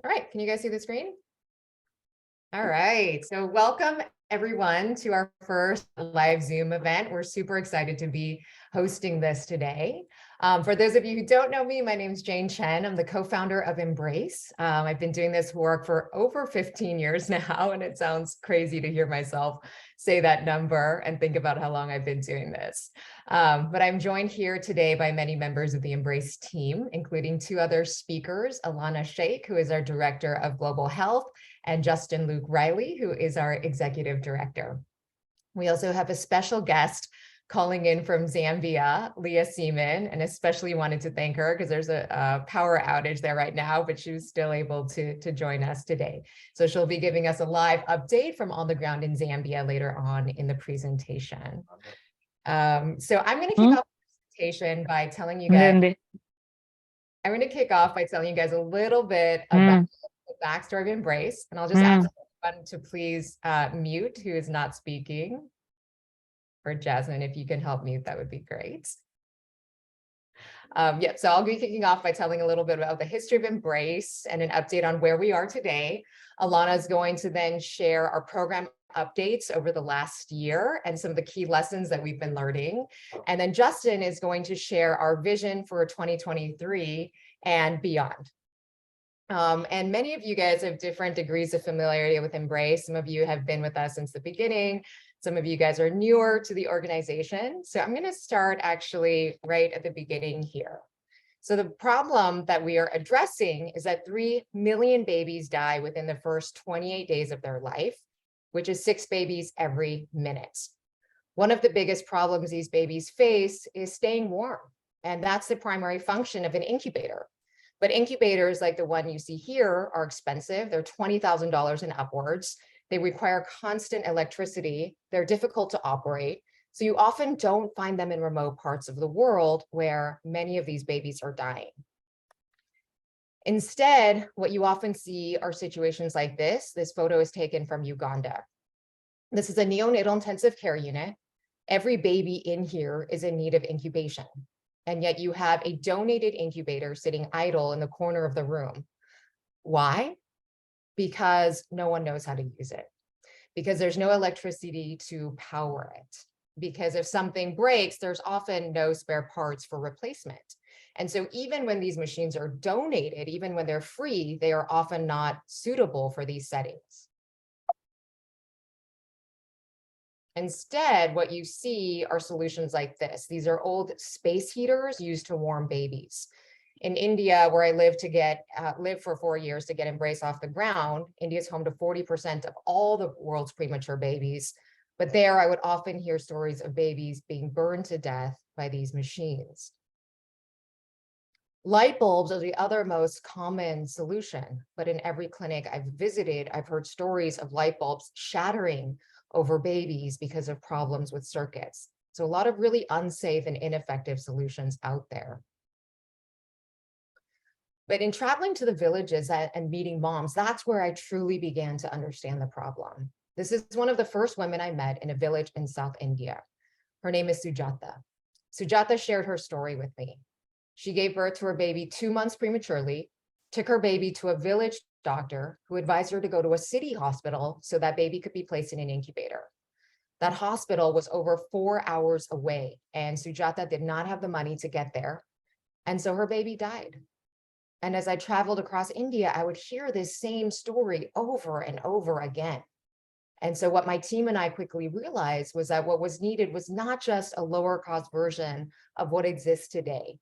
All right, can you guys see the screen? All right, so welcome everyone to our first live Zoom event. We're super excited to be hosting this today. For those of you who don't know me, my name is Jane Chen. I'm the co-founder of Embrace. I've been doing this work for over 15 years now, and it sounds crazy to hear myself say that number and think about how long I've been doing this. But I'm joined here today by many members of the Embrace team, including two other speakers, Alana Sheikh, who is our Director of Global Health, and Justin Luke Riley, who is our Executive Director. We also have a special guest calling in from Zambia, Leah Seaman, and especially wanted to thank her because there's a power outage there right now, but she was still able to join us today. So she'll be giving us a live update from on the ground in Zambia later on in the presentation. So I'm going to kick off the presentation by telling you guys, I'm going to kick off by telling you guys a little bit about the backstory of Embrace, and I'll just ask everyone to please mute who is not speaking. Or Jasmine, if you can help mute, that would be great. So I'll be kicking off by telling a little bit about the history of Embrace and an update on where we are today. Alana is going to then share our program updates over the last year and some of the key lessons that we've been learning. And then Justin is going to share our vision for 2023 and beyond. And many of you guys have different degrees of familiarity with Embrace. Some of you have been with us since the beginning. Some of you guys are newer to the organization. So I'm going to start actually right at the beginning here. So the problem that we are addressing is that 3 million babies die within the first 28 days of their life, which is 6 babies every minute. One of the biggest problems these babies face is staying warm. And that's the primary function of an incubator. But incubators like the one you see here are expensive. They're $20,000 and upwards. They require constant electricity. They're difficult to operate. So you often don't find them in remote parts of the world where many of these babies are dying. Instead, what you often see are situations like this. This photo is taken from Uganda. This is a neonatal intensive care unit. Every baby in here is in need of incubation. And yet you have a donated incubator sitting idle in the corner of the room. Why? Because no one knows how to use it. Because there's no electricity to power it. Because if something breaks, there's often no spare parts for replacement. And so even when these machines are donated, even when they're free, they are often not suitable for these settings. Instead, what you see are solutions like this. These are old space heaters used to warm babies. In India, where I lived for 4 years to get Embrace off the ground, India is home to 40% of all the world's premature babies. But there, I would often hear stories of babies being burned to death by these machines. Light bulbs are the other most common solution, but in every clinic I've visited, I've heard stories of light bulbs shattering over babies because of problems with circuits. So a lot of really unsafe and ineffective solutions out there. But in traveling to the villages and meeting moms, that's where I truly began to understand the problem. This is one of the first women I met in a village in South India. Her name is Sujata. Sujata shared her story with me. She gave birth to her baby 2 months prematurely, took her baby to a village doctor who advised her to go to a city hospital so that baby could be placed in an incubator. That hospital was over 4 hours away, and Sujata did not have the money to get there. And so her baby died. And as I traveled across India, I would hear this same story over and over again. And so what my team and I quickly realized was that what was needed was not just a lower cost version of what exists today.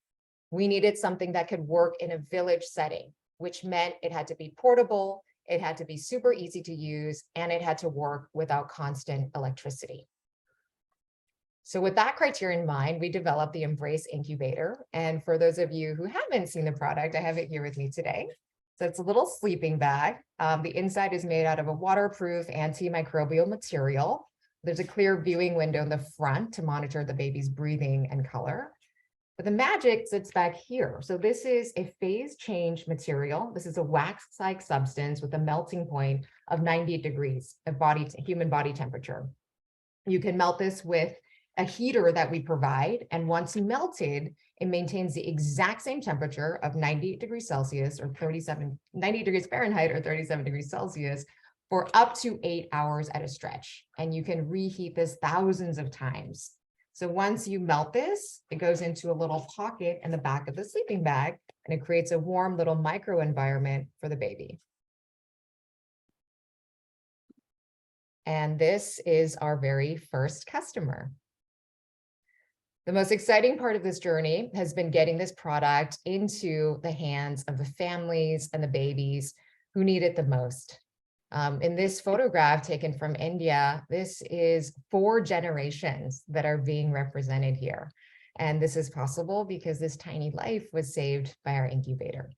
We needed something that could work in a village setting, which meant it had to be portable, it had to be super easy to use, and it had to work without constant electricity. So with that criteria in mind, we developed the Embrace Incubator. And for those of you who haven't seen the product, I have it here with me today. So it's a little sleeping bag. The inside is made out of a waterproof antimicrobial material. There's a clear viewing window in the front to monitor the baby's breathing and color. But the magic sits back here. So this is a phase change material. This is a wax-like substance with a melting point of 90 degrees of human body temperature. You can melt this with a heater that we provide, and once melted, it maintains the exact same temperature of 98 degrees Celsius or 90 degrees Fahrenheit or 37 degrees Celsius for up to 8 hours at a stretch. And you can reheat this thousands of times. So once you melt this, it goes into a little pocket in the back of the sleeping bag, and it creates a warm little microenvironment for the baby. And this is our very first customer. The most exciting part of this journey has been getting this product into the hands of the families and the babies who need it the most. In this photograph taken from India, this is 4 generations that are being represented here. And this is possible because this tiny life was saved by our incubator.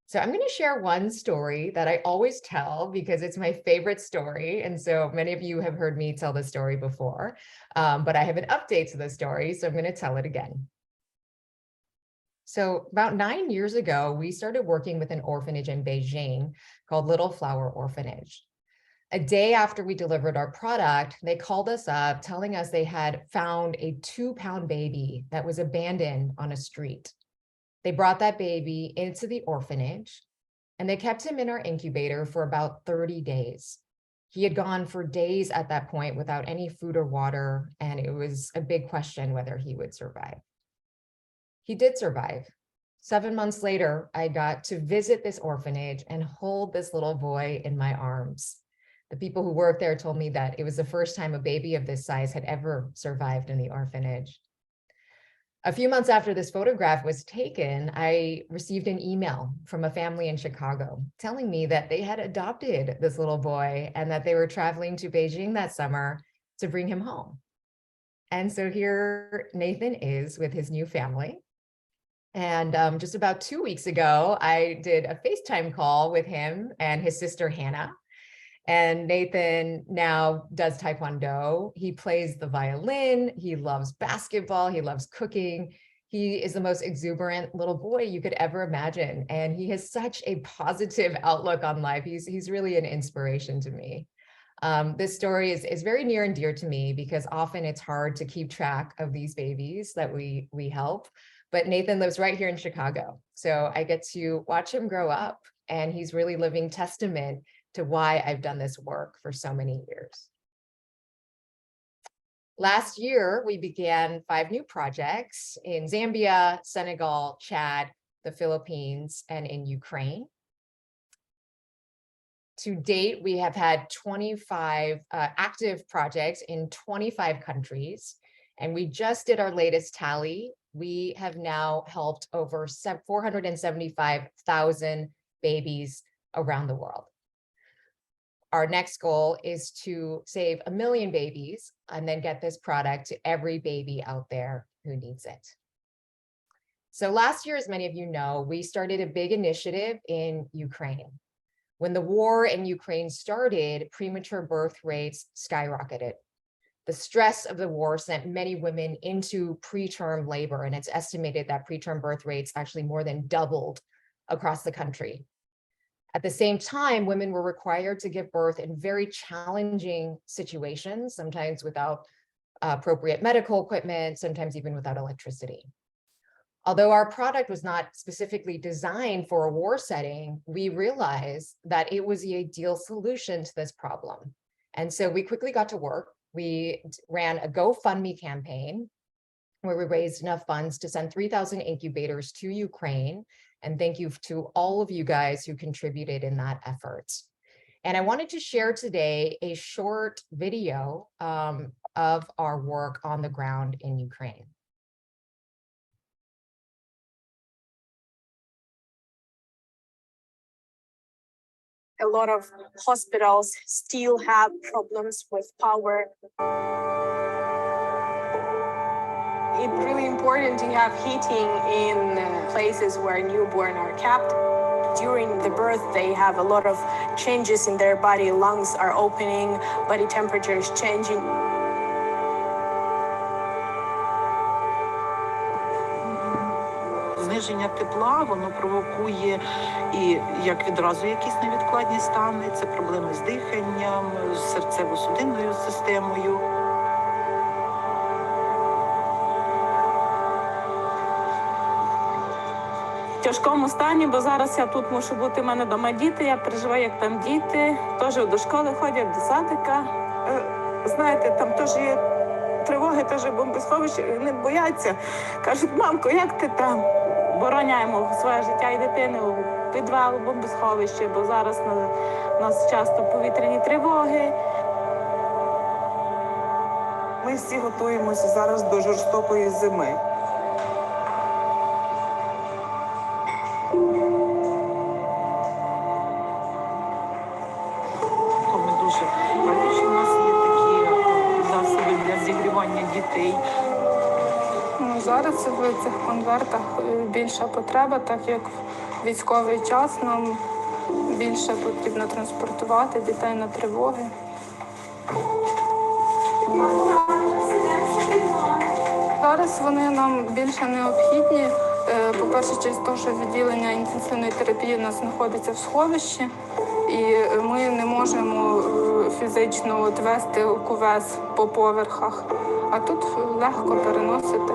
So I'm going to share one story that I always tell because it's my favorite story. And so many of you have heard me tell this story before, but I have an update to the story, so I'm going to tell it again. So about 9 years ago, we started working with an orphanage in Beijing called Little Flower Orphanage. A day after we delivered our product, they called us up telling us they had found a 2-pound baby that was abandoned on a street. They brought that baby into the orphanage and they kept him in our incubator for about 30 days. He had gone for days at that point without any food or water, and it was a big question whether he would survive. He did survive. 7 months later, I got to visit this orphanage and hold this little boy in my arms. The people who worked there told me that it was the first time a baby of this size had ever survived in the orphanage. A few months after this photograph was taken, I received an email from a family in Chicago telling me that they had adopted this little boy and that they were traveling to Beijing that summer to bring him home. And so here Nathan is with his new family. And just about 2 weeks ago, I did a FaceTime call with him and his sister, Hannah. And Nathan now does Taekwondo. He plays the violin. He loves basketball. He loves cooking. He is the most exuberant little boy you could ever imagine. And he has such a positive outlook on life. He's really an inspiration to me. This story is very near and dear to me because often it's hard to keep track of these babies that we help. But Nathan lives right here in Chicago. So I get to watch him grow up, and he's really living testament to why I've done this work for so many years. Last year, we began 5 new projects in Zambia, Senegal, Chad, the Philippines, and in Ukraine. To date, we have had 25 active projects in 25 countries, and we just did our latest tally. We have now helped over 475,000 babies around the world. Our next goal is to save 1 million babies and then get this product to every baby out there who needs it. So last year, as many of you know, we started a big initiative in Ukraine. When the war in Ukraine started, premature birth rates skyrocketed. The stress of the war sent many women into preterm labor, and it's estimated that preterm birth rates actually more than doubled across the country. At the same time, women were required to give birth in very challenging situations, sometimes without appropriate medical equipment, sometimes even without electricity. Although our product was not specifically designed for a war setting, we realized that it was the ideal solution to this problem. And so we quickly got to work. We ran a GoFundMe campaign where we raised enough funds to send 3,000 incubators to Ukraine. And thank you to all of you guys who contributed in that effort. And I wanted to share today a short video of our work on the ground in Ukraine. A lot of hospitals still have problems with power. It's really important to have heating in places where newborn are kept. During the birth, they have a lot of changes in their body. Lungs are opening, body temperature is changing. Зниження тепла, воно провокує і як відразу якісь невідкладні стани, це проблеми з диханням, з серцево-судинною системою. тяжкому стані, бо зараз я тут мушу бути, в мене вдома діти, я переживаю, як там діти, теж до школи ходять, до садика. Знаєте, там теж є тривоги, теж бомбосховища, вони бояться. Кажуть, мамко, як ти там? Бороняємо своє життя і дитини у підвал, бомбосховище, бо зараз у нас часто повітряні тривоги. Ми всі готуємося зараз до жорстокої зими. То ми дуже раді, що в нас є такі засоби для зігрівання дітей. Ну, зараз в цих конвертах більша потреба, так як в військовий час нам більше потрібно транспортувати дітей на тривоги. Зараз вони нам більше необхідні. По-перше, через те, що відділення інтенсивної терапії у нас знаходиться в сховищі, і ми не можемо фізично вести кувез по поверхах, а тут легко переносити.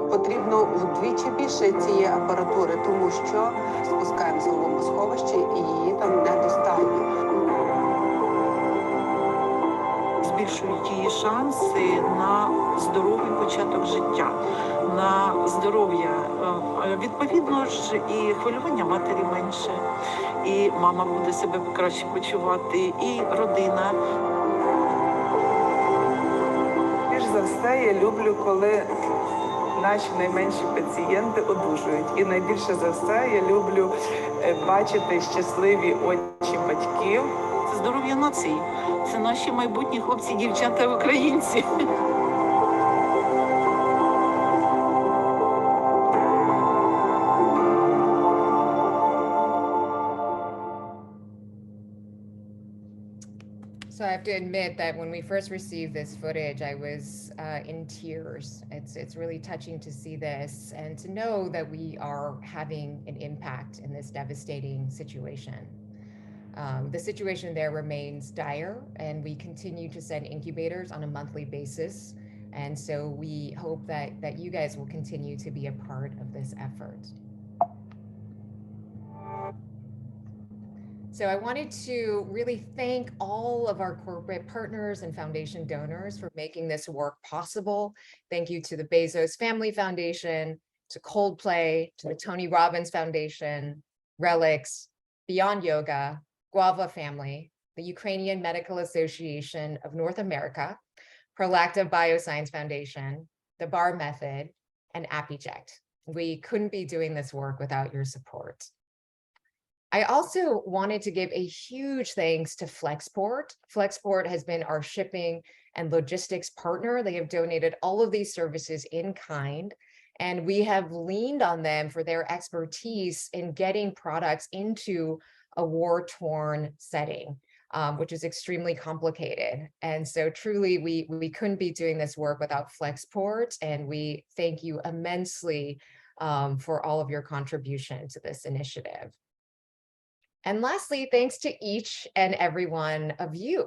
Потрібно вдвічі більше цієї апаратури, тому що спускаємося в бомбосховище і її там недостатньо. Збільшують її шанси на здоровий початок життя, на здоров'я. Відповідно ж, і хвилювання матері менше, і мама буде себе краще почувати, і родина. Більш за все, я люблю, коли наші найменші пацієнти одужують. І найбільше за все я люблю бачити щасливі очі батьків. Це здоров'я нації. Це наші майбутні хлопці, дівчата, українці. So I have to admit that when we first received this footage, I was in tears. It's really touching to see this and to know that we are having an impact in this devastating situation. The situation there remains dire, and we continue to send incubators on a monthly basis. And so we hope that you guys will continue to be a part of this effort. So I wanted to really thank all of our corporate partners and foundation donors for making this work possible. Thank you to the Bezos Family Foundation, to Coldplay, to the Tony Robbins Foundation, Relics, Beyond Yoga, Guava Family, the Ukrainian Medical Association of North America, Prolacta Bioscience Foundation, the Bar Method, and AppyJect. We couldn't be doing this work without your support. I also wanted to give a huge thanks to Flexport. Flexport has been our shipping and logistics partner. They have donated all of these services in kind, and we have leaned on them for their expertise in getting products into a war-torn setting, which is extremely complicated. And so truly, we couldn't be doing this work without Flexport, and we thank you immensely for all of your contribution to this initiative. And lastly, thanks to each and every one of you.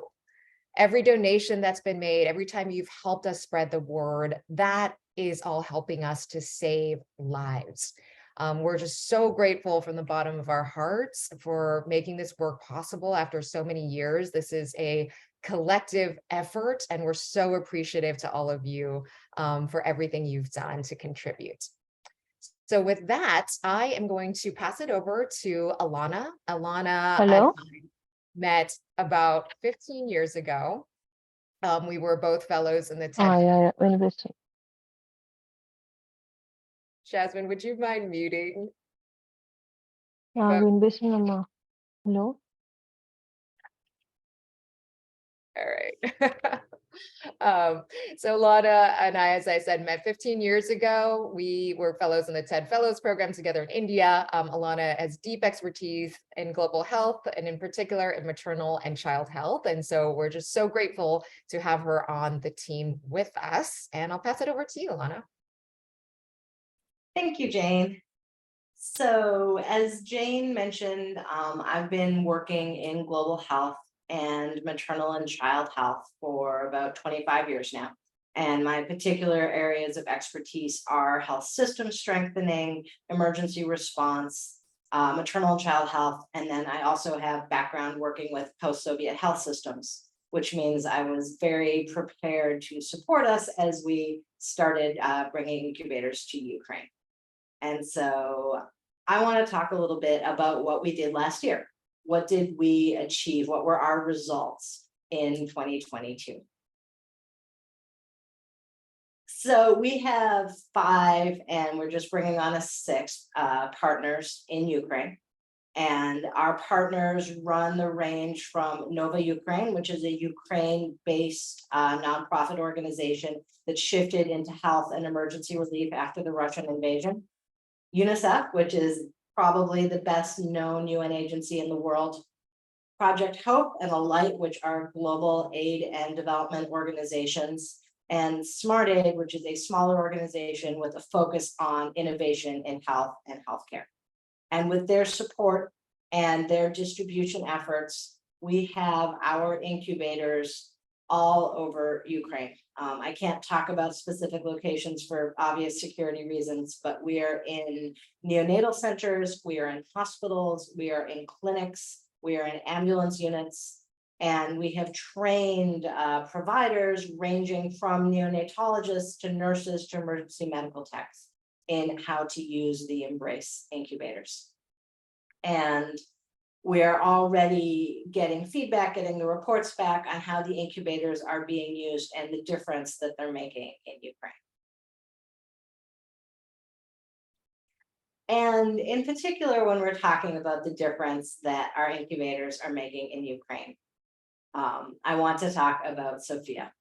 Every donation that's been made, every time you've helped us spread the word, that is all helping us to save lives. We're just so grateful from the bottom of our hearts for making this work possible after so many years. This is a collective effort, and we're so appreciative to all of you for everything you've done to contribute. So with that, I am going to pass it over to Alana. Alana Hello? and I met about 15 years ago. We were both fellows in the TED. Yeah, university. Jasmine, would you mind muting? University number. Hello? All right. So Lana and I, as I said, met 15 years ago. We were fellows in the TED Fellows program together in India. Alana has deep expertise in global health, and in particular in maternal and child health. And so we're just so grateful to have her on the team with us. And I'll pass it over to you, Alana. Thank you, Jane. So as Jane mentioned, I've been working in global health and maternal and child health for about 25 years now. And my particular areas of expertise are health system strengthening, emergency response, maternal and child health, and then I also have background working with post-Soviet health systems, which means I was very prepared to support us as we started bringing incubators to Ukraine. And so I want to talk a little bit about what we did last year. What did we achieve? What were our results in 2022? So we have 5, and we're just bringing on a 6th partners in Ukraine. And our partners run the range from Nova Ukraine, which is a Ukraine-based nonprofit organization that shifted into health and emergency relief after the Russian invasion. UNICEF, which is probably the best known UN agency in the world. Project Hope and Alight, which are global aid and development organizations. And Smart Aid, which is a smaller organization with a focus on innovation in health and healthcare. And with their support and their distribution efforts, we have our incubators all over Ukraine. I can't talk about specific locations for obvious security reasons, but we are in neonatal centers, we are in hospitals, we are in clinics, we are in ambulance units, and we have trained providers ranging from neonatologists to nurses to emergency medical techs in how to use the Embrace incubators. And we are already getting feedback, getting the reports back on how the incubators are being used and the difference that they're making in Ukraine. And in particular, when we're talking about the difference that our incubators are making in Ukraine, I want to talk about Sophia.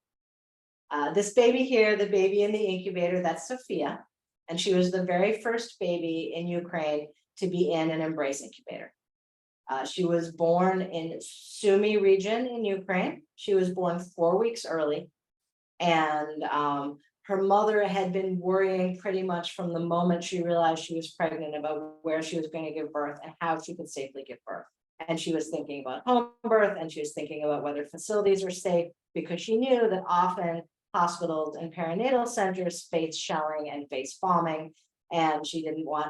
This baby here, the baby in the incubator, that's Sophia. And she was the very first baby in Ukraine to be in an Embrace incubator. She was born in Sumy region in Ukraine. She was born 4 weeks early. And her mother had been worrying pretty much from the moment she realized she was pregnant about where she was going to give birth and how she could safely give birth. And she was thinking about home birth, and she was thinking about whether facilities were safe, because she knew that often hospitals and perinatal centers face shelling and face bombing, and she didn't want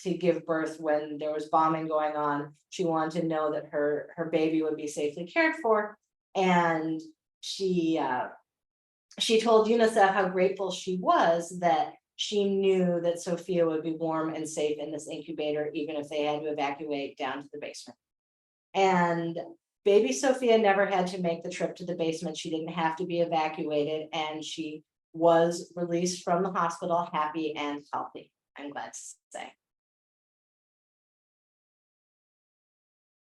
to give birth when there was bombing going on. She wanted to know that her baby would be safely cared for. And she told UNICEF how grateful she was that she knew that Sophia would be warm and safe in this incubator, even if they had to evacuate down to the basement. And baby Sophia never had to make the trip to the basement. She didn't have to be evacuated, and she was released from the hospital happy and healthy, I'm glad to say.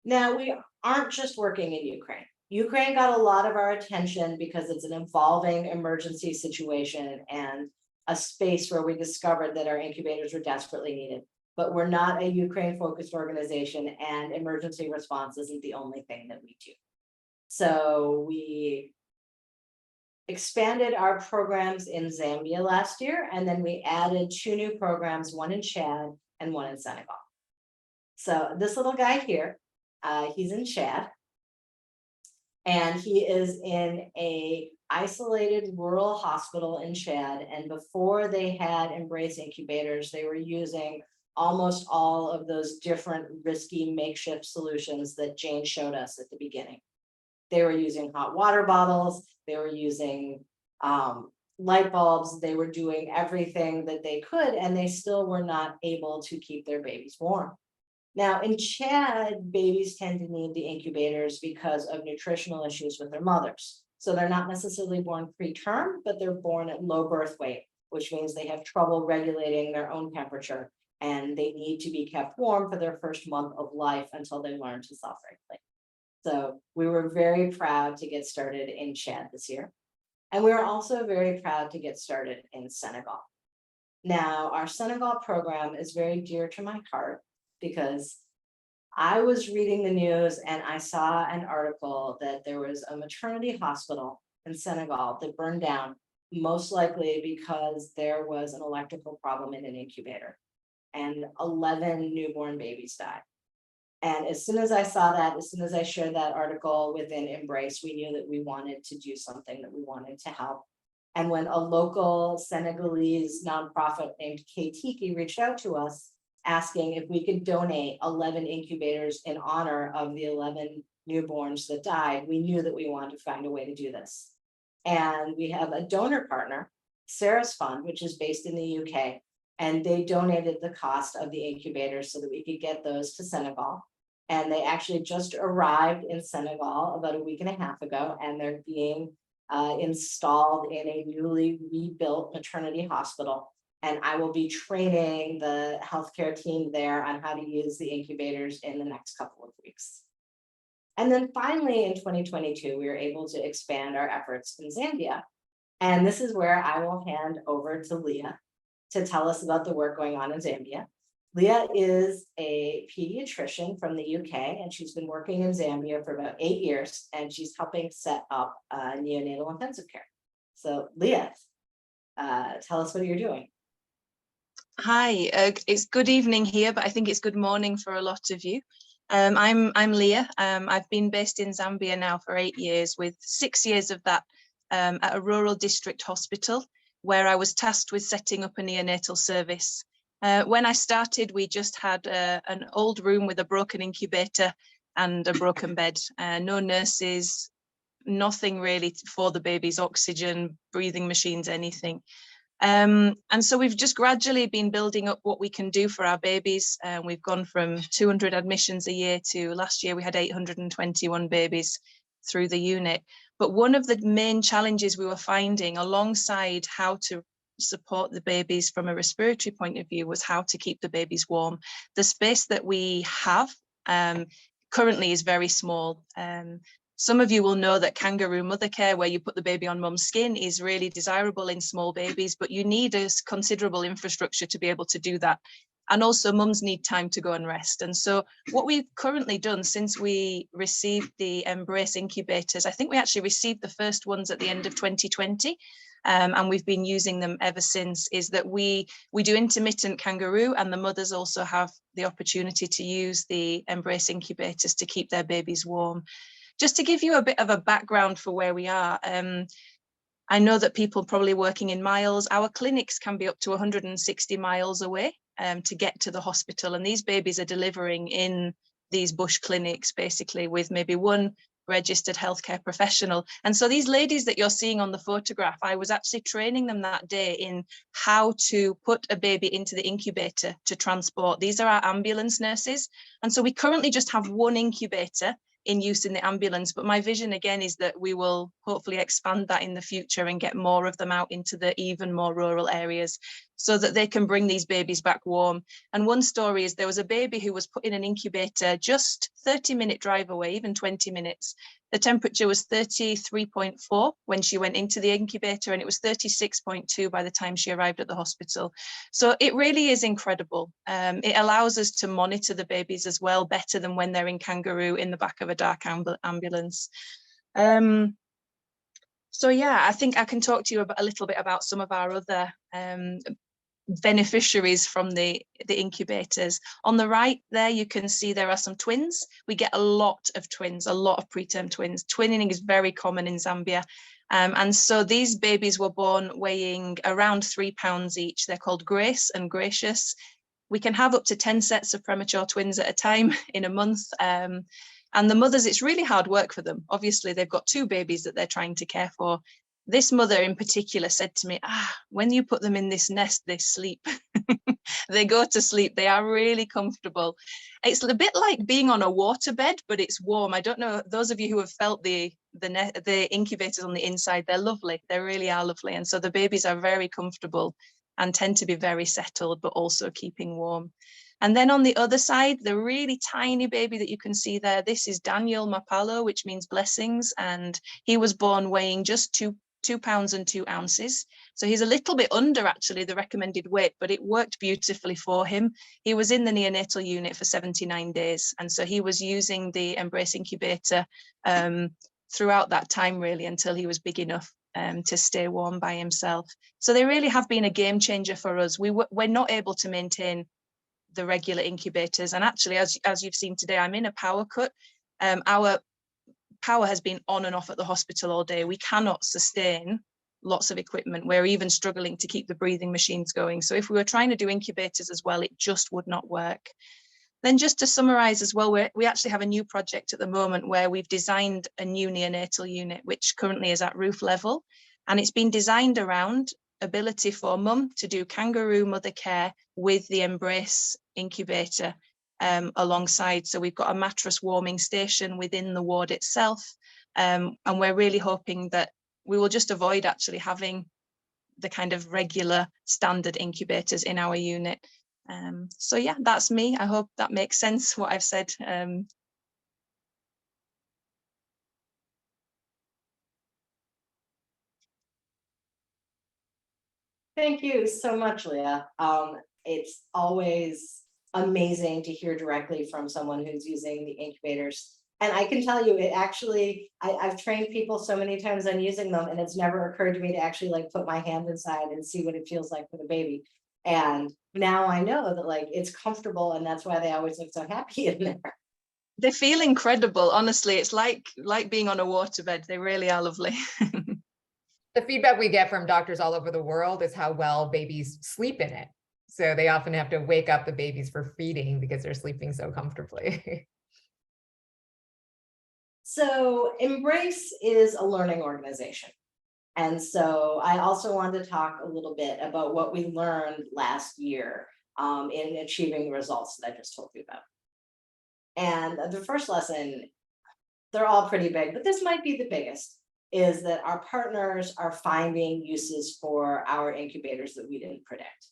Now, we aren't just working in Ukraine. Ukraine got a lot of our attention because it's an evolving emergency situation and a space where we discovered that our incubators were desperately needed. But we're not a Ukraine-focused organization, and emergency response isn't the only thing that we do. So we expanded our programs in Zambia last year, and then we added 2 new programs, one in Chad and one in Senegal. So this little guy here, he's in Chad, and he is in a isolated rural hospital in Chad. And before they had Embrace incubators, they were using almost all of those different risky makeshift solutions that Jane showed us at the beginning. They were using hot water bottles, they were using light bulbs, they were doing everything that they could, and they still were not able to keep their babies warm. Now, in Chad, babies tend to need the incubators because of nutritional issues with their mothers. So they're not necessarily born preterm, but they're born at low birth weight, which means they have trouble regulating their own temperature, and they need to be kept warm for their first month of life until they learn to self-regulate. So we were very proud to get started in Chad this year. And we were also very proud to get started in Senegal. Now, our Senegal program is very dear to my heart because I was reading the news and I saw an article that there was a maternity hospital in Senegal that burned down, most likely because there was an electrical problem in an incubator. and 11 newborn babies died. And as soon as I saw that, as soon as I shared that article within Embrace, we knew that we wanted to do something, that we wanted to help. And when a local Senegalese nonprofit named K-Tiki reached out to us, asking if we could donate 11 incubators in honor of the 11 newborns that died, we knew that we wanted to find a way to do this. And we have a donor partner, Sarah's Fund, which is based in the UK, and they donated the cost of the incubators so that we could get those to Senegal. And they actually just arrived in Senegal about a week and a half ago, and they're being installed in a newly rebuilt maternity hospital. And I will be training the healthcare team there on how to use the incubators in the next couple of weeks. And then finally, in 2022, we were able to expand our efforts in Zambia. And this is where I will hand over to Leah to tell us about the work going on in Zambia. Leah is a pediatrician from the UK, and she's been working in Zambia for about 8 years, and she's helping set up neonatal intensive care. So Leah, tell us what you're doing. Hi, it's good evening here, but I think it's good morning for a lot of you. I'm Leah. I've been based in Zambia now for 8 years, with 6 years of that at a rural district hospital, where I was tasked with setting up a neonatal service. When I started, we just had an old room with a broken incubator and a broken bed. No nurses, nothing really for the babies, oxygen, breathing machines, anything. And so we've just gradually been building up what we can do for our babies. We've gone from 200 admissions a year to last year we had 821 babies through the unit. But one of the main challenges we were finding, alongside how to support the babies from a respiratory point of view, was how to keep the babies warm. The space that we have currently is very small. Some of you will know that kangaroo mother care, where you put the baby on mum's skin, is really desirable in small babies, but you need a considerable infrastructure to be able to do that. And also mums need time to go and rest. And so what we've currently done since we received the Embrace incubators, I think we actually received the first ones at the end of 2020, and we've been using them ever since, is that we do intermittent kangaroo, and the mothers also have the opportunity to use the Embrace incubators to keep their babies warm. Just to give you a bit of a background for where we are, I know that people probably working in miles, our clinics can be up to 160 miles away to get to the hospital. And these babies are delivering in these bush clinics, basically with maybe one registered healthcare professional. And so these ladies that you're seeing on the photograph, I was actually training them that day in how to put a baby into the incubator to transport. These are our ambulance nurses. And so we currently just have one incubator in use in the ambulance, but my vision again is that we will hopefully expand that in the future and get more of them out into the even more rural areas so that they can bring these babies back warm. And one story is there was a baby who was put in an incubator just 30-minute drive away, even 20 minutes. The temperature was 33.4 when she went into the incubator, and it was 36.2 by the time she arrived at the hospital. So it really is incredible. It allows us to monitor the babies as well, better than when they're in kangaroo in the back of a dark ambulance. So yeah, I think I can talk to you about a little bit about some of our other beneficiaries from the incubators. On the right there, you can see there are some twins. We get a lot of twins, a lot of preterm twins. Twinning is very common in Zambia. And so these babies were born weighing around 3 pounds each. They're called Grace and Gracious. We can have up to 10 sets of premature twins at a time in a month. And the mothers, it's really hard work for them. Obviously, they've got 2 babies that they're trying to care for. This mother in particular said to me, when you put them in this nest, they sleep. They go to sleep. They are really comfortable. It's a bit like being on a waterbed, but it's warm. I don't know, those of you who have felt the incubators on the inside, they're lovely. They really are lovely. And so the babies are very comfortable and tend to be very settled, but also keeping warm. And then on the other side, the really tiny baby that you can see there, this is Daniel Mapalo, which means blessings. And he was born weighing just 2 pounds and 2 ounces. So he's a little bit under actually the recommended weight, but it worked beautifully for him. He was in the neonatal unit for 79 days. And so he was using the Embrace incubator throughout that time, really, until he was big enough to stay warm by himself. So they really have been a game changer for us. We're not able to maintain the regular incubators. And actually, as you've seen today, I'm in a power cut. Our power has been on and off at the hospital all day. We cannot sustain lots of equipment. We're even struggling to keep the breathing machines going. So if we were trying to do incubators as well, it just would not work. Then just to summarize as well, we actually have a new project at the moment where we've designed a new neonatal unit, which currently is at roof level. And it's been designed around ability for mum to do kangaroo mother care with the Embrace incubator alongside. So we've got a mattress warming station within the ward itself. And we're really hoping that we will just avoid actually having the kind of regular standard incubators in our unit. So yeah, that's me. I hope that makes sense what I've said. Thank you so much, Leah. It's always amazing to hear directly from someone who's using the incubators. And I can tell you, it actually, I've trained people so many times on using them, and it's never occurred to me to actually like put my hand inside and see what it feels like for the baby. And now I know that like it's comfortable, and that's why they always look so happy in there. They feel incredible, honestly. It's like being on a waterbed. They really are lovely. The feedback we get from doctors all over the world is how well babies sleep in it. So they often have to wake up the babies for feeding because they're sleeping so comfortably. So Embrace is a learning organization. And so I also wanted to talk a little bit about what we learned last year in achieving the results that I just told you about. And the first lesson, they're all pretty big, but this might be the biggest, is that our partners are finding uses for our incubators that we didn't predict.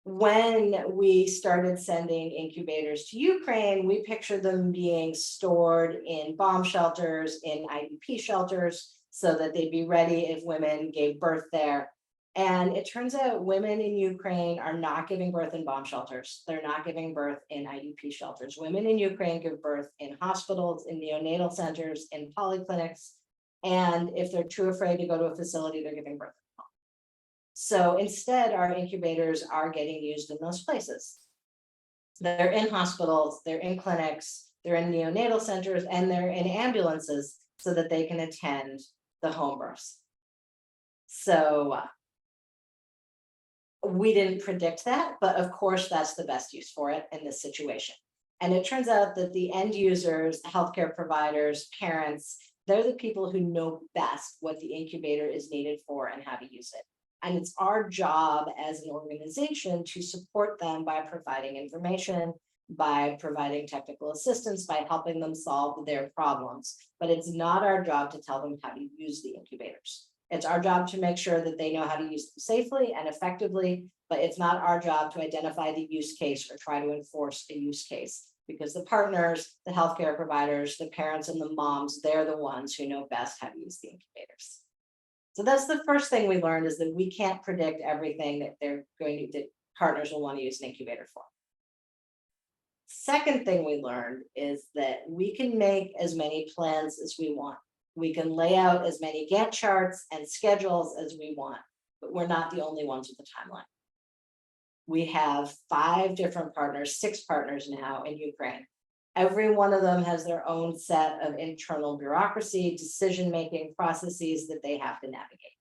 When we started sending incubators to Ukraine, we pictured them being stored in bomb shelters, in IDP shelters, so that they'd be ready if women gave birth there. And it turns out women in Ukraine are not giving birth in bomb shelters. They're not giving birth in IDP shelters. Women in Ukraine give birth in hospitals, in neonatal centers, in polyclinics. And if they're too afraid to go to a facility, they're giving birth at home. So instead, our incubators are getting used in those places. They're in hospitals, they're in clinics, they're in neonatal centers, and they're in ambulances so that they can attend the home births. So we didn't predict that, but of course, that's the best use for it in this situation. And it turns out that the end users, healthcare providers, parents, they're the people who know best what the incubator is needed for and how to use it. And it's our job as an organization to support them by providing information, by providing technical assistance, by helping them solve their problems. But it's not our job to tell them how to use the incubators. It's our job to make sure that they know how to use them safely and effectively, but it's not our job to identify the use case or try to enforce a use case, because the partners, the healthcare providers, the parents and the moms, they're the ones who know best how to use the incubators. So that's the first thing we learned, is that we can't predict everything that that partners will want to use an incubator for. Second thing we learned is that we can make as many plans as we want. We can lay out as many Gantt charts and schedules as we want, but we're not the only ones with the timeline. We have 5 different partners, 6 partners now in Ukraine. Every one of them has their own set of internal bureaucracy, decision-making processes that they have to navigate.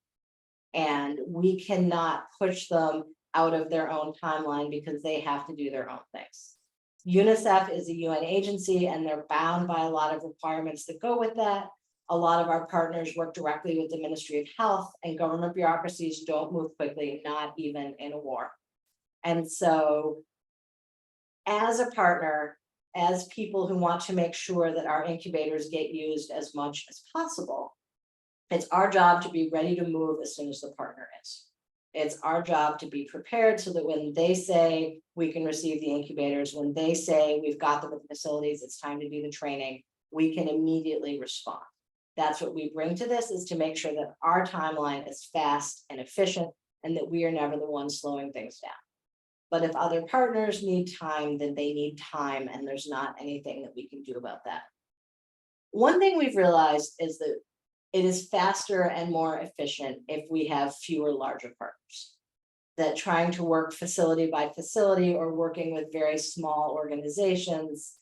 And we cannot push them out of their own timeline because they have to do their own things. UNICEF is a UN agency, and they're bound by a lot of requirements that go with that. A lot of our partners work directly with the Ministry of Health, and government bureaucracies don't move quickly, not even in a war. And so as a partner, as people who want to make sure that our incubators get used as much as possible, it's our job to be ready to move as soon as the partner is. It's our job to be prepared so that when they say we can receive the incubators, when they say we've got them at the facilities, it's time to do the training, we can immediately respond. That's what we bring to this, is to make sure that our timeline is fast and efficient, and that we are never the ones slowing things down. But if other partners need time, then they need time, and there's not anything that we can do about that. One thing we've realized is that it is faster and more efficient if we have fewer larger partners. that trying to work facility by facility or working with very small organizations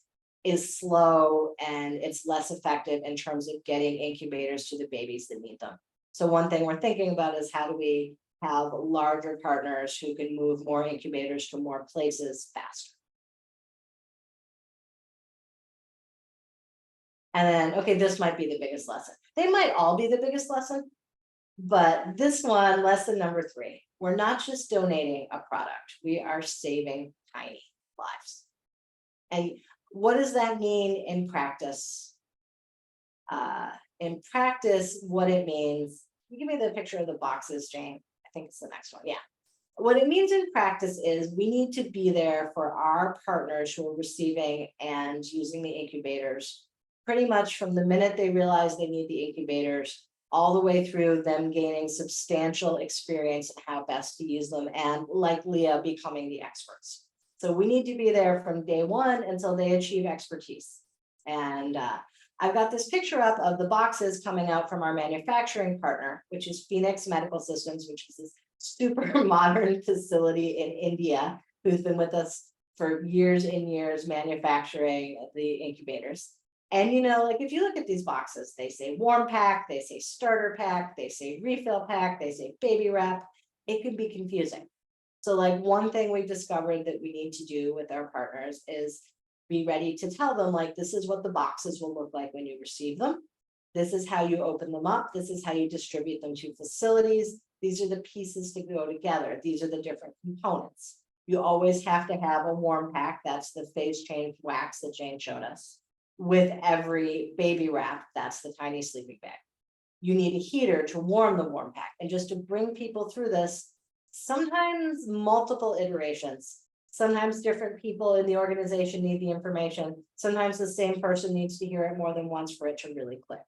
is slow and it's less effective in terms of getting incubators to the babies that need them. So one thing we're thinking about is how do we have larger partners who can move more incubators to more places faster. And then, okay, this might be the biggest lesson. They might all be the biggest lesson, but this one, lesson number 3, we're not just donating a product, we are saving tiny lives. And what does that mean in practice? In practice, what it means, you give me the picture of the boxes, Jane. I think it's the next one. Yeah. What it means in practice is we need to be there for our partners who are receiving and using the incubators pretty much from the minute they realize they need the incubators all the way through them gaining substantial experience in how best to use them and, like Leah, becoming the experts. So we need to be there from day one until they achieve expertise. And I've got this picture up of the boxes coming out from our manufacturing partner, which is Phoenix Medical Systems, which is this super modern facility in India, who's been with us for years and years manufacturing the incubators. And you know, like if you look at these boxes, they say warm pack, they say starter pack, they say refill pack, they say baby wrap. It can be confusing. So like one thing we've discovered that we need to do with our partners is be ready to tell them, like, this is what the boxes will look like when you receive them. This is how you open them up. This is how you distribute them to facilities. These are the pieces to go together. These are the different components. You always have to have a warm pack. That's the phase change wax that Jane showed us. With every baby wrap, that's the tiny sleeping bag. You need a heater to warm the warm pack. And just to bring people through this, sometimes multiple iterations. Sometimes different people in the organization need the information. Sometimes the same person needs to hear it more than once for it to really click.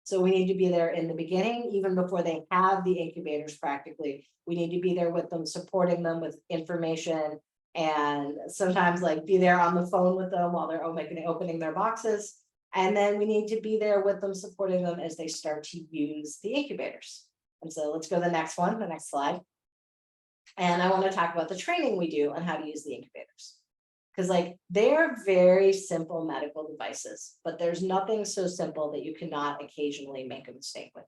So we need to be there in the beginning, even before they have the incubators practically. We need to be there with them, supporting them with information, and sometimes like be there on the phone with them while they're opening their boxes. And then we need to be there with them, supporting them as they start to use the incubators. And so let's go to the next one, the next slide. And I want to talk about the training we do on how to use the incubators. Because like they're very simple medical devices, but there's nothing so simple that you cannot occasionally make a mistake with.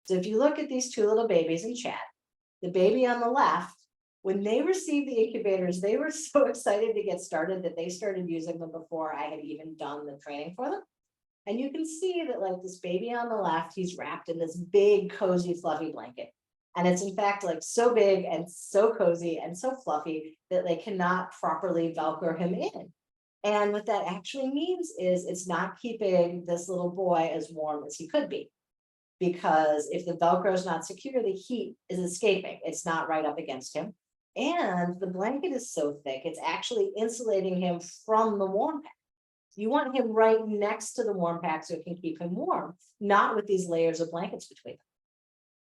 So if you look at these 2 little babies in chat, the baby on the left, when they received the incubators, they were so excited to get started that they started using them before I had even done the training for them. And you can see that like this baby on the left, he's wrapped in this big, cozy, fluffy blanket. And it's in fact like so big and so cozy and so fluffy that they cannot properly Velcro him in. And what that actually means is it's not keeping this little boy as warm as he could be. Because if the Velcro is not secure, the heat is escaping. It's not right up against him. And the blanket is so thick, it's actually insulating him from the warm pack. You want him right next to the warm pack so it can keep him warm, not with these layers of blankets between them.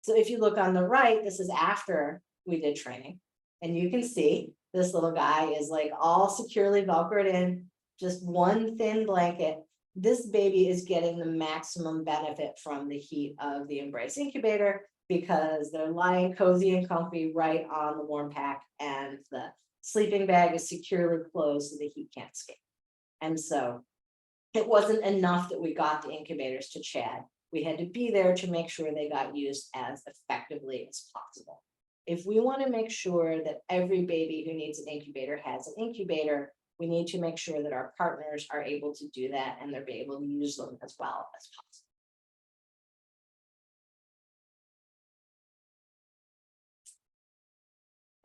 So if you look on the right, this is after we did training, and you can see this little guy is like all securely Velcroed in, just one thin blanket. This baby is getting the maximum benefit from the heat of the Embrace incubator because they're lying cozy and comfy right on the warm pack, and the sleeping bag is securely closed so the heat can't escape. And so it wasn't enough that we got the incubators to Chad. We had to be there to make sure they got used as effectively as possible. If we want to make sure that every baby who needs an incubator has an incubator, we need to make sure that our partners are able to do that and they're able to use them as well as possible.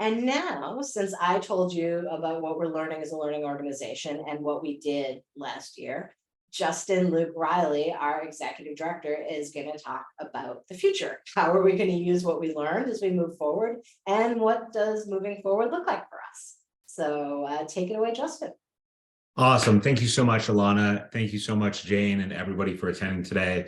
And now, since I told you about what we're learning as a learning organization and what we did last year, Justin Luke Riley, our executive director, is going to talk about the future. How are we going to use what we learned as we move forward? And what does moving forward look like for us? So take it away, Justin. Awesome. Thank you so much, Alana. Thank you so much, Jane, and everybody for attending today.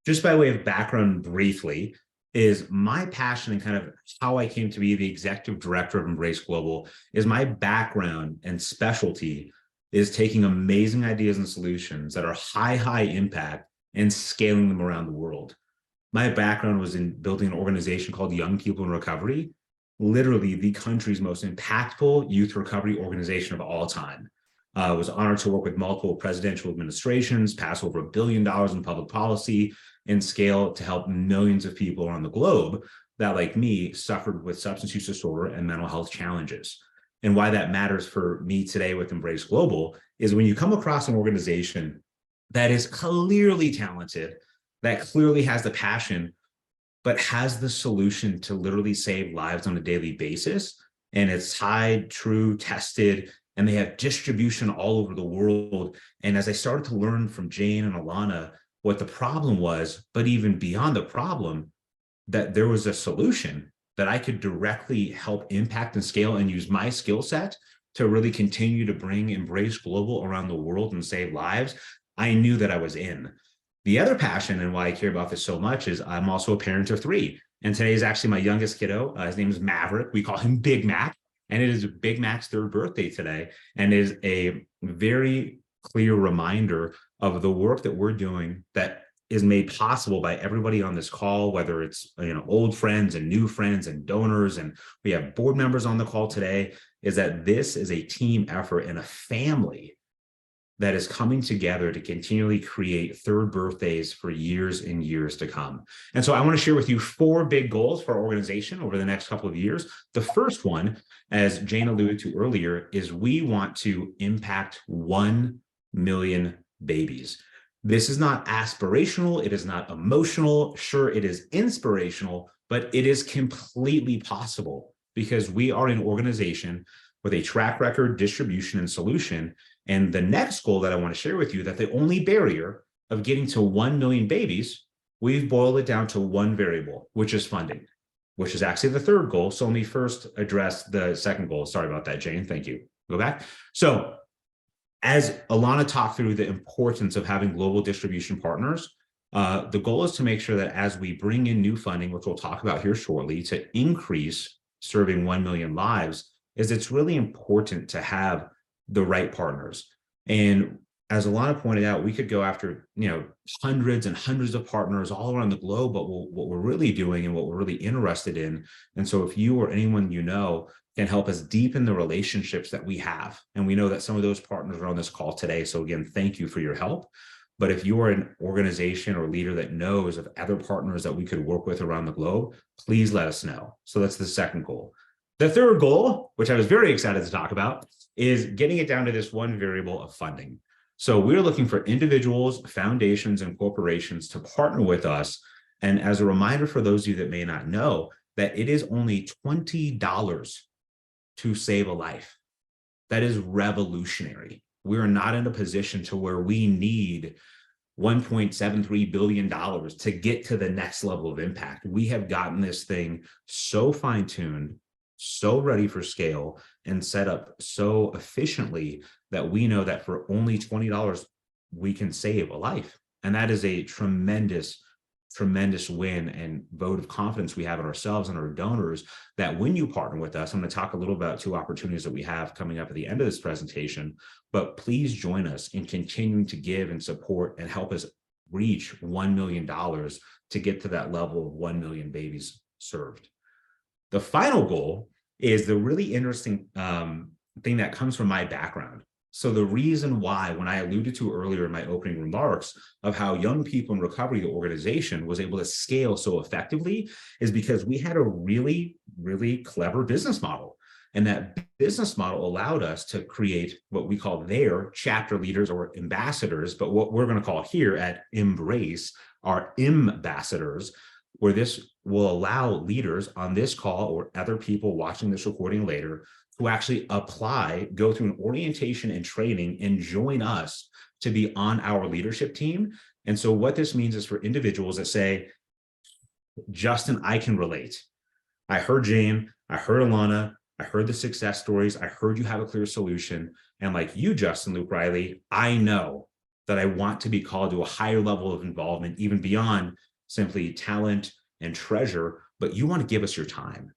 Just by way of background briefly, is my passion and kind of how I came to be the executive director of Embrace Global is my background and specialty is taking amazing ideas and solutions that are high impact and scaling them around the world. My background was in building an organization called Young People in Recovery, literally the country's most impactful youth recovery organization of all time. Was honored to work with multiple presidential administrations, pass over $1 billion in public policy and scale to help millions of people around the globe that, like me, suffered with substance use disorder and mental health challenges. And why that matters for me today with Embrace Global is when you come across an organization that is clearly talented, that clearly has the passion, but has the solution to literally save lives on a daily basis, and it's tried, true, tested, and they have distribution all over the world. And as I started to learn from Jane and Alana what the problem was, but even beyond the problem, that there was a solution that I could directly help impact and scale and use my skill set to really continue to bring Embrace Global around the world and save lives, I knew that I was in. The other passion and why I care about this so much is I'm also a parent of 3. And today is actually my youngest kiddo. His name is Maverick. We call him Big Mac. And it is Big Mac's 3rd birthday today. And it is a very clear reminder of the work that we're doing that is made possible by everybody on this call, whether it's old friends and new friends and donors, and we have board members on the call today, is that this is a team effort and a family that is coming together to continually create 3rd birthdays for years and years to come. And so I want to share with you 4 big goals for our organization over the next couple of years. The first one, as Jane alluded to earlier, is we want to impact 1 million babies. This is not aspirational. It is not emotional. Sure, it is inspirational, but it is completely possible because we are an organization with a track record, distribution, and solution. And the next goal that I want to share with you, that the only barrier of getting to 1 million babies, we've boiled it down to one variable, which is funding, which is actually the 3rd goal. So let me first address the 2nd goal. Sorry about that, Jane. Thank you. Go back. So as Alana talked through the importance of having global distribution partners, the goal is to make sure that as we bring in new funding, which we'll talk about here shortly, to increase serving 1 million lives, is it's really important to have the right partners. And as Alana pointed out, we could go after hundreds and hundreds of partners all around the globe, but what we're really doing and what we're really interested in. And so if you or anyone can help us deepen the relationships that we have, and we know that some of those partners are on this call today. So again, thank you for your help. But if you are an organization or leader that knows of other partners that we could work with around the globe, please let us know. So that's the 2nd goal. The 3rd goal, which I was very excited to talk about, is getting it down to this one variable of funding. So we're looking for individuals, foundations, and corporations to partner with us. And as a reminder for those of you that may not know, that it is only $20 to save a life. That is revolutionary. We're not in a position to where we need $1.73 billion to get to the next level of impact. We have gotten this thing so fine-tuned, so ready for scale, and set up so efficiently that we know that for only $20, we can save a life. And that is a tremendous win and vote of confidence we have in ourselves and our donors, that when you partner with us, I'm going to talk a little about 2 opportunities that we have coming up at the end of this presentation, but please join us in continuing to give and support and help us reach $1 million to get to that level of 1 million babies served. The final goal is the really interesting thing that comes from my background. So the reason why, when I alluded to earlier in my opening remarks of how Young People in Recovery, the organization, was able to scale so effectively, is because we had a really, really clever business model. And that business model allowed us to create what we call their chapter leaders or ambassadors, but what we're going to call here at Embrace are ambassadors, where this will allow leaders on this call or other people watching this recording later to actually apply, go through an orientation and training, and join us to be on our leadership team. And so what this means is for individuals that say, Justin, I can relate. I heard Jane, I heard Alana, I heard the success stories, I heard you have a clear solution. And like you, Justin Luke Riley, I know that I want to be called to a higher level of involvement, even beyond simply talent and treasure, but you want to give us your time,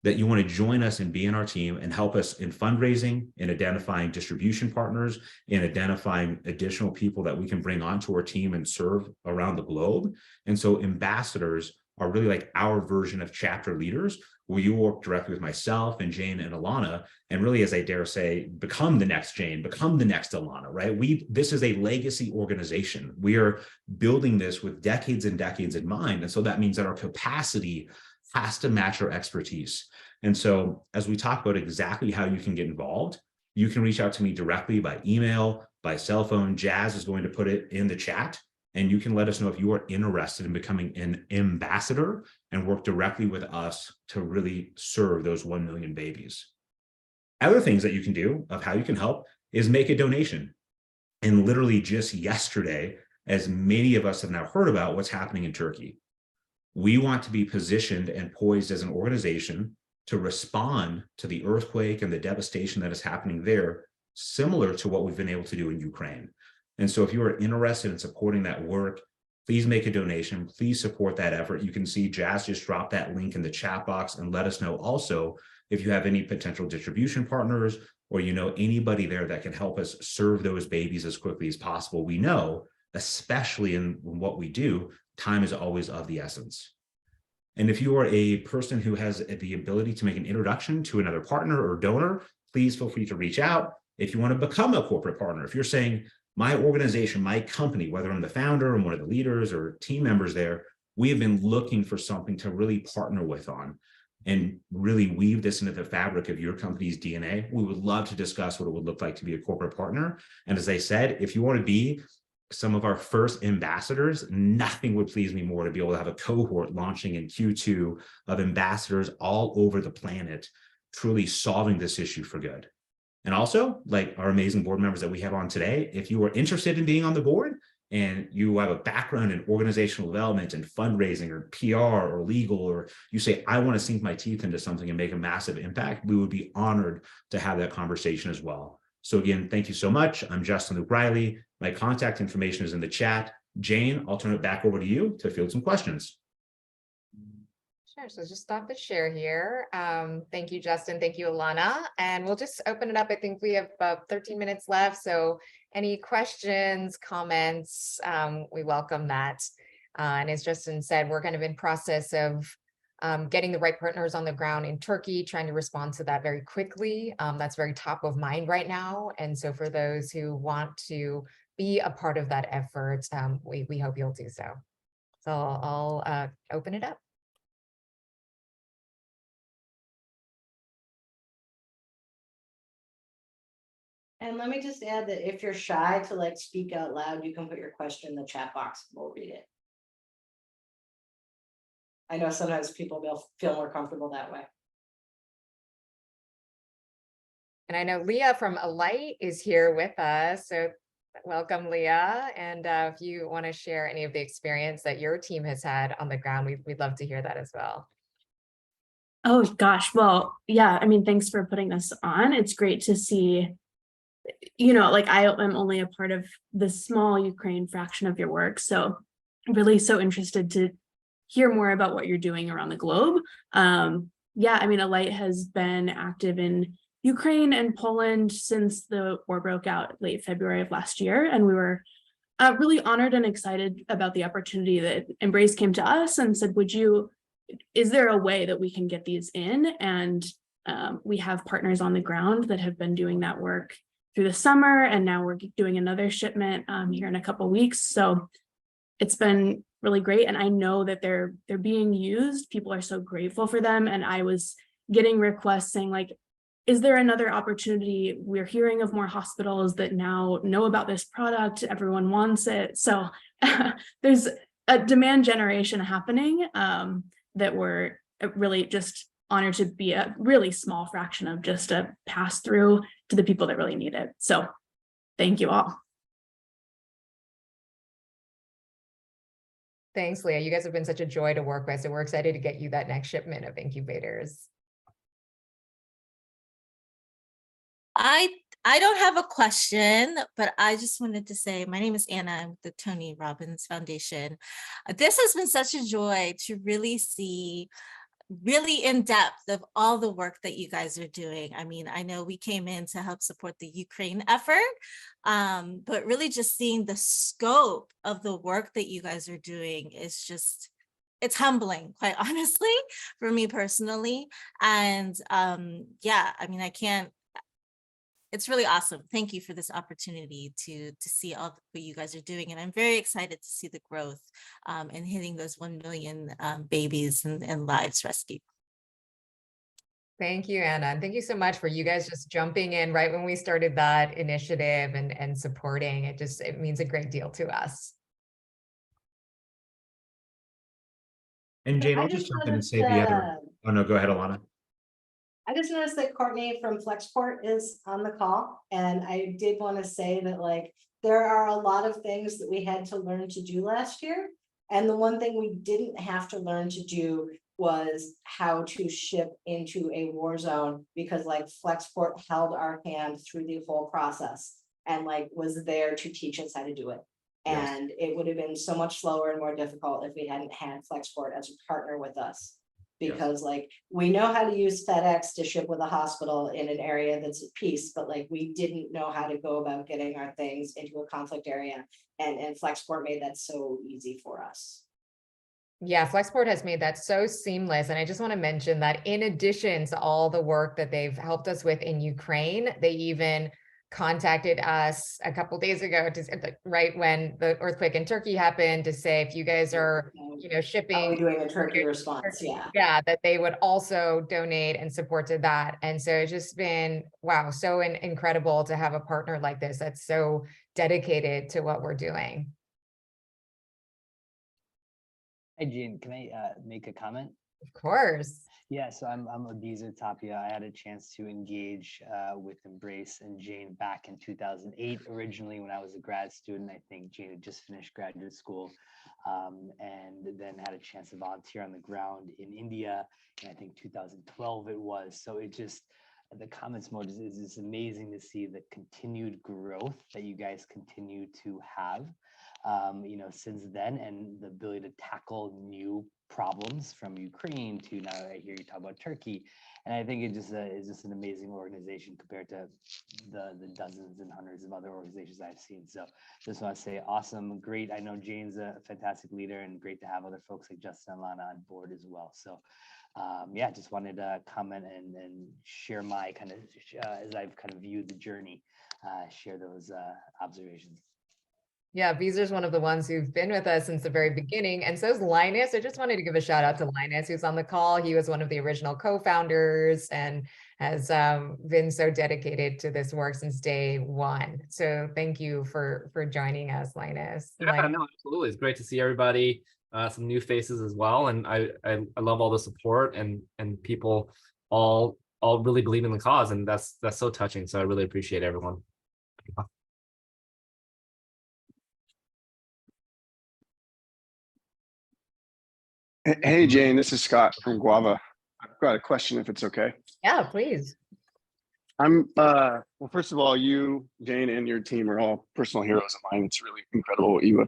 that you want to join us and be in our team and help us in fundraising, in identifying distribution partners, in identifying additional people that we can bring onto our team and serve around the globe. And so ambassadors are really like our version of chapter leaders, where you work directly with myself and Jane and Alana, and really, as I dare say, become the next Jane, become the next Alana, right? This is a legacy organization. We are building this with decades and decades in mind. And so that means that our capacity has to match our expertise. And so as we talk about exactly how you can get involved, you can reach out to me directly by email, by cell phone. Jazz is going to put it in the chat, and you can let us know if you are interested in becoming an ambassador and work directly with us to really serve those 1 million babies. Other things that you can do of how you can help is make a donation. And literally just yesterday, as many of us have now heard about what's happening in Turkey, we want to be positioned and poised as an organization to respond to the earthquake and the devastation that is happening there, similar to what we've been able to do in Ukraine. And so if you are interested in supporting that work, please make a donation. Please support that effort. You can see Jazz just dropped that link in the chat box, and let us know also if you have any potential distribution partners, or you know anybody there that can help us serve those babies as quickly as possible. We know, especially in what we do, time is always of the essence. And if you are a person who has the ability to make an introduction to another partner or donor, please feel free to reach out. If you want to become a corporate partner, if you're saying, my organization, my company, whether I'm the founder or one of the leaders or team members there, we have been looking for something to really partner with on and really weave this into the fabric of your company's DNA. We would love to discuss what it would look like to be a corporate partner. And as I said, if you want to be some of our first ambassadors, nothing would please me more to be able to have a cohort launching in Q2 of ambassadors all over the planet, truly solving this issue for good. And also, like our amazing board members that we have on today, if you are interested in being on the board and you have a background in organizational development and fundraising or PR or legal, or you say, I want to sink my teeth into something and make a massive impact, we would be honored to have that conversation as well. So again, thank you so much. I'm Justin Luke Riley. My contact information is in the chat. Jane, I'll turn it back over to you to field some questions. Sure, so just stop the share here. Thank you, Justin. Thank you, Alana. And we'll just open it up. I think we have about 13 minutes left. So any questions, comments, we welcome that. And as Justin said, we're kind of in process of getting the right partners on the ground in Turkey, trying to respond to that very quickly. That's very top of mind right now. And so for those who want to be a part of that effort, we hope you'll do so. So I'll open it up. And let me just add that if you're shy to like speak out loud, you can put your question in the chat box. We'll read it. I know sometimes people will feel more comfortable that way. And I know Leah from Alight is here with us. So welcome, Leah. And if you want to share any of the experience that your team has had on the ground, we'd love to hear that as well. Oh gosh, well, yeah, I mean, thanks for putting this on. It's great to see, you know, like I am only a part of the small Ukraine fraction of your work. So really so interested to hear more about what you're doing around the globe. Yeah, I mean, Alight has been active in Ukraine and Poland since the war broke out late February of last year. And we were really honored and excited about the opportunity that Embrace came to us and said, is there a way that we can get these in? And we have partners on the ground that have been doing that work through the summer. And now we're doing another shipment here in a couple of weeks. So it's been really great. And I know that they're being used. People are so grateful for them. And I was getting requests saying like, is there another opportunity? We're hearing of more hospitals that now know about this product. Everyone wants it. So there's a demand generation happening that we're really just honored to be a really small fraction of, just a pass through to the people that really need it. So thank you all. Thanks, Leah. You guys have been such a joy to work with. So we're excited to get you that next shipment of incubators. I don't have a question, but I just wanted to say, my name is Anna. I'm with the Tony Robbins Foundation. This has been such a joy to really see really in depth of all the work that you guys are doing. I mean, I know we came in to help support the Ukraine effort, but really just seeing the scope of the work that you guys are doing is just it's humbling, quite honestly, for me personally. And yeah, I mean, it's really awesome. Thank you for this opportunity to see all what you guys are doing. And I'm very excited to see the growth and hitting those 1 million babies and lives rescued. Thank you, Anna. And thank you so much for you guys just jumping in right when we started that initiative and supporting it. It means a great deal to us. And Jane, I I'll just just jump in and noticed say the other. that, Oh no, go ahead, Alana. I just noticed that Courtney from Flexport is on the call, and I did want to say that like there are a lot of things that we had to learn to do last year. And the one thing we didn't have to learn to do was how to ship into a war zone, because like Flexport held our hand through the whole process and like was there to teach us how to do it. Yes. And it would have been so much slower and more difficult if we hadn't had Flexport as a partner with us. Yes. Because like, we know how to use FedEx to ship with a hospital in an area that's at peace, but like, we didn't know how to go about getting our things into a conflict area. And Flexport made that so easy for us. Yeah, Flexport has made that so seamless. And I just want to mention that in addition to all the work that they've helped us with in Ukraine, they even contacted us a couple days ago to right when the earthquake in Turkey happened to say if you guys are, shipping Doing a Turkey response, yeah. Yeah, that they would also donate and support to that. And so it's just been, wow, so incredible to have a partner like this that's so dedicated to what we're doing. Hi, Jane, can I make a comment? Of course. Yeah, so I'm Abizer Tapia. I had a chance to engage with Embrace and Jane back in 2008. Originally, when I was a grad student, I think Jane had just finished graduate school, and then had a chance to volunteer on the ground in India. And I think 2012 it was. So it just, the comments mode is just amazing to see the continued growth that you guys continue to have, since then, and the ability to tackle new problems from Ukraine to now I hear you talk about Turkey. And I think it just is just an amazing organization compared to the dozens and hundreds of other organizations I've seen. So just want to say awesome, great. I know Jane's a fantastic leader, and great to have other folks like Justin and Lana on board as well. So yeah, just wanted to comment and share my kind of, as I've kind of viewed the journey, share those observations. Yeah, Beezer's one of the ones who've been with us since the very beginning. And so is Linus. I just wanted to give a shout out to Linus, who's on the call. He was one of the original co-founders and has been so dedicated to this work since day one. So thank you for joining us, Linus. Yeah, no, absolutely. It's great to see everybody, some new faces as well. And I love all the support and people all really believe in the cause. And that's so touching. So I really appreciate everyone. Hey, Jane, this is Scott from Guava. I've got a question, if it's okay. Yeah, please. Well, first of all, you, Jane, and your team are all personal heroes of mine. It's really incredible what you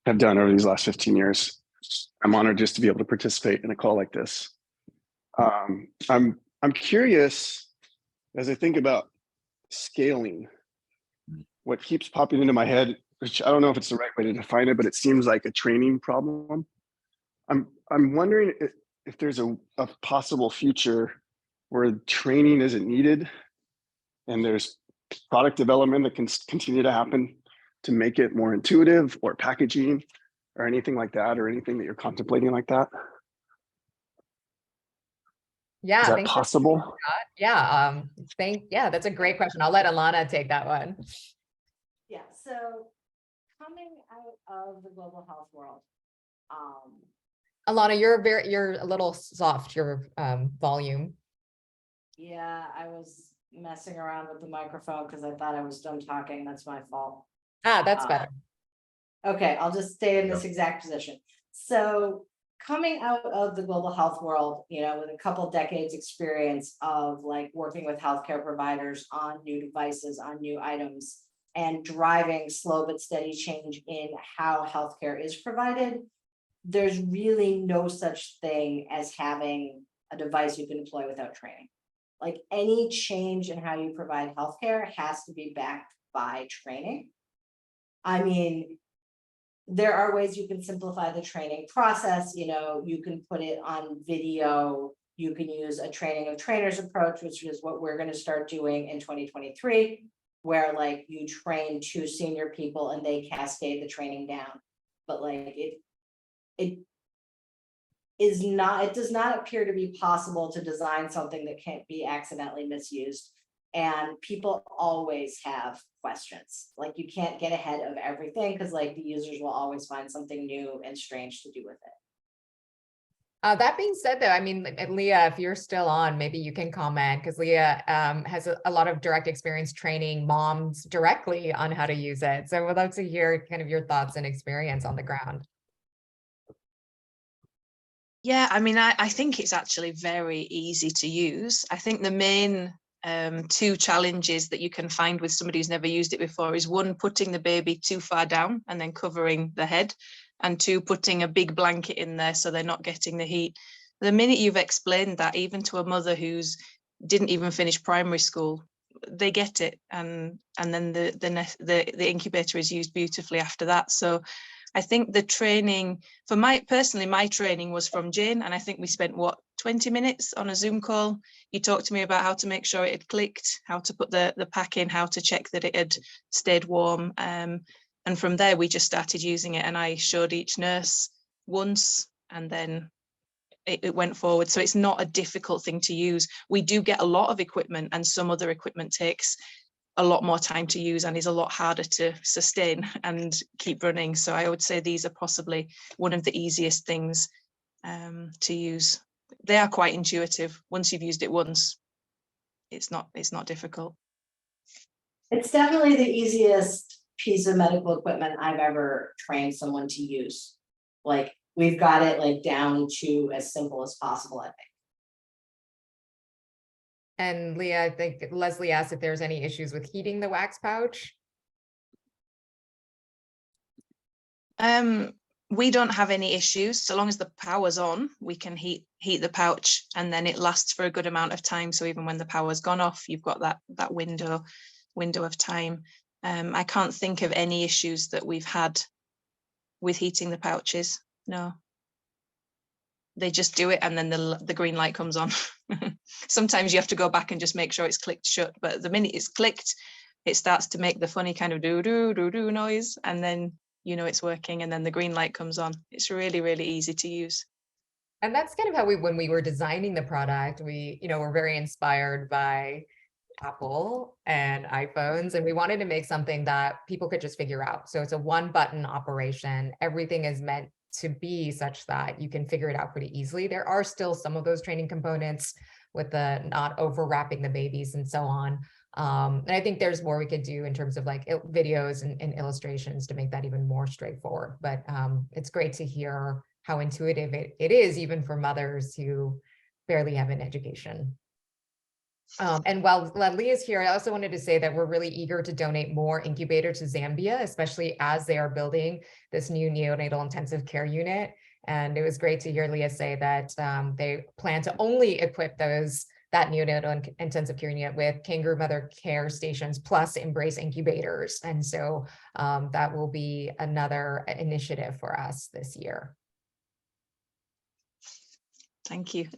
have done over these last 15 years. I'm honored just to be able to participate in a call like this. I'm curious, as I think about scaling, what keeps popping into my head, which I don't know if it's the right way to define it, but it seems like a training problem. I'm wondering if there's a possible future where training isn't needed and there's product development that can continue to happen to make it more intuitive, or packaging or anything like that, or anything that you're contemplating like that. Yeah, is that thanks possible? Yeah, that's a great question. I'll let Alana take that one. Yeah, so coming out of the global health world, Alana, you're a little soft, your volume. yeah, I was messing around with the microphone because I thought I was done talking. That's my fault. That's better. Okay, I'll just stay in this exact position. So coming out of the global health world, with a couple decades experience of like working with healthcare providers on new devices, on new items, and driving slow but steady change in how healthcare is provided, there's really no such thing as having a device you can deploy without training. Like any change in how you provide healthcare has to be backed by training. I mean, there are ways you can simplify the training process. You know, you can put it on video. You can use a training of trainers approach, which is what we're going to start doing in 2023, where like you train 2 senior people and they cascade the training down. But like it does not appear to be possible to design something that can't be accidentally misused. And people always have questions. Like you can't get ahead of everything because like the users will always find something new and strange to do with it. That being said, though, I mean, Leah, if you're still on, maybe you can comment, because Leah has a lot of direct experience training moms directly on how to use it. So we'd love to hear kind of your thoughts and experience on the ground. Yeah, I mean, I think it's actually very easy to use. I think the main 2 challenges that you can find with somebody who's never used it before is 1, putting the baby too far down and then covering the head, and 2, putting a big blanket in there so they're not getting the heat. The minute you've explained that, even to a mother who's didn't even finish primary school, they get it, and then the incubator is used beautifully after that. So I think the training for my training was from Jane, and I think we spent 20 minutes on a Zoom call. You talked to me about how to make sure it had clicked, how to put the pack in, how to check that it had stayed warm. And from there, we just started using it, and I showed each nurse once, and then it went forward. So it's not a difficult thing to use. We do get a lot of equipment, and some other equipment takes a lot more time to use and is a lot harder to sustain and keep running. So I would say these are possibly one of the easiest things to use. They are quite intuitive. Once you've used it once, it's not difficult. It's definitely the easiest piece of medical equipment I've ever trained someone to use. Like we've got it like down to as simple as possible, I think. And Leah, I think Leslie asked if there's any issues with heating the wax pouch. We don't have any issues. So long as the power's on, we can heat the pouch, and then it lasts for a good amount of time. So even when the power's gone off, you've got that window of time. I can't think of any issues that we've had with heating the pouches. No. They just do it, and then the green light comes on. Sometimes you have to go back and just make sure it's clicked shut, but the minute it's clicked, it starts to make the funny kind of do noise, and then you know it's working, and then the green light comes on. It's really, really easy to use. And that's kind of how when we were designing the product, we, were very inspired by Apple and iPhones, and we wanted to make something that people could just figure out. So it's a 1-button operation. Everything is meant to be such that you can figure it out pretty easily. There are still some of those training components with the not overwrapping the babies and so on. And I think there's more we could do in terms of like videos and illustrations to make that even more straightforward. But it's great to hear how intuitive it is, even for mothers who barely have an education. And while Leah is here, I also wanted to say that we're really eager to donate more incubator to Zambia, especially as they are building this new neonatal intensive care unit. And it was great to hear Leah say that they plan to only equip that neonatal intensive care unit with Kangaroo Mother Care stations plus Embrace incubators. And so that will be another initiative for us this year. Thank you.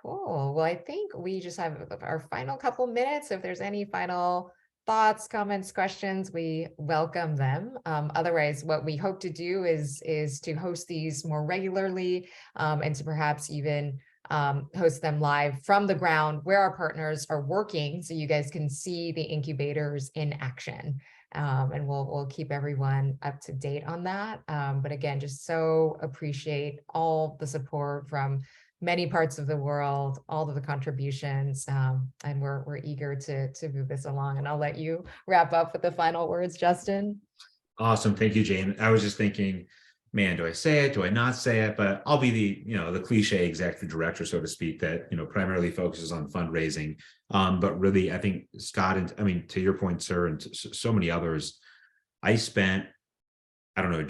Cool. Well, I think we just have our final couple minutes. If there's any final thoughts, comments, questions, we welcome them. Otherwise, what we hope to do is to host these more regularly and to perhaps even host them live from the ground where our partners are working, so you guys can see the incubators in action. And we'll keep everyone up to date on that. But again, just so appreciate all the support from many parts of the world, all of the contributions, and we're eager to move this along. And I'll let you wrap up with the final words, Justin. Awesome. Thank you, Jane. I was just thinking, man, do I say it? Do I not say it? But I'll be the cliche executive director, so to speak, that, primarily focuses on fundraising. But really, I think Scott, and to your point, sir, and so many others, I don't know,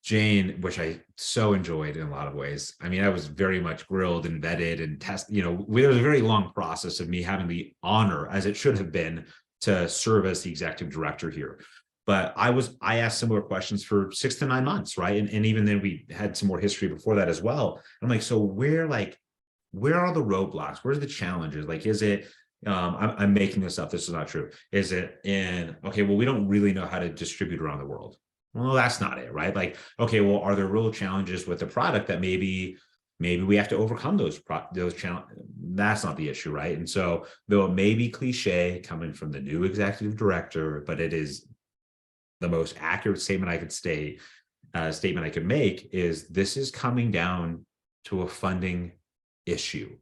Jane, which I so enjoyed in a lot of ways. I was very much grilled and vetted and tested, there was a very long process of me having the honor, as it should have been, to serve as the executive director here. But I asked similar questions for 6 to 9 months, right? And even then we had some more history before that as well. I'm like, so where are the roadblocks? Where's the challenges? Like, is it, I'm making this up, this is not true. Is it in, okay, well, we don't really know how to distribute around the world. Well, that's not it, right? Like, okay, well, are there real challenges with the product that maybe we have to overcome those challenges? That's not the issue, right? And so, though it may be cliche coming from the new executive director, but it is the most accurate statement I could make is this is coming down to a funding issue,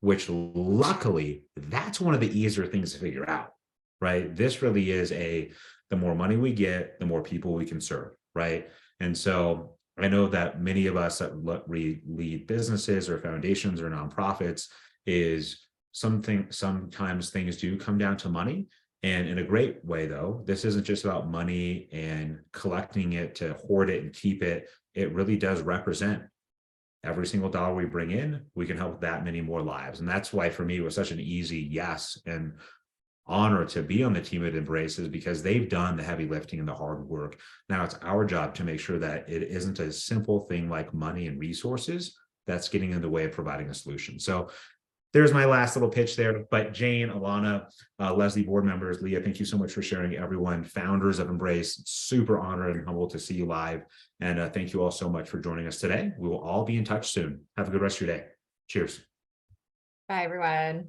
which luckily that's one of the easier things to figure out, right? This really is the more money we get, the more people we can serve, right? And so I know that many of us that lead businesses or foundations or nonprofits is sometimes things do come down to money. And in a great way, though, this isn't just about money and collecting it to hoard it and keep it. It really does represent every single dollar we bring in, we can help that many more lives. And that's why for me, it was such an easy yes and honor to be on the team at Embraces, because they've done the heavy lifting and the hard work. Now it's our job to make sure that it isn't a simple thing like money and resources that's getting in the way of providing a solution. So there's my last little pitch there. But Jane, Alana, Leslie, board members, Leah, thank you so much for sharing. Everyone, founders of Embrace, super honored and humbled to see you live. And thank you all so much for joining us today. We will all be in touch soon. Have a good rest of your day. Cheers. Bye, everyone.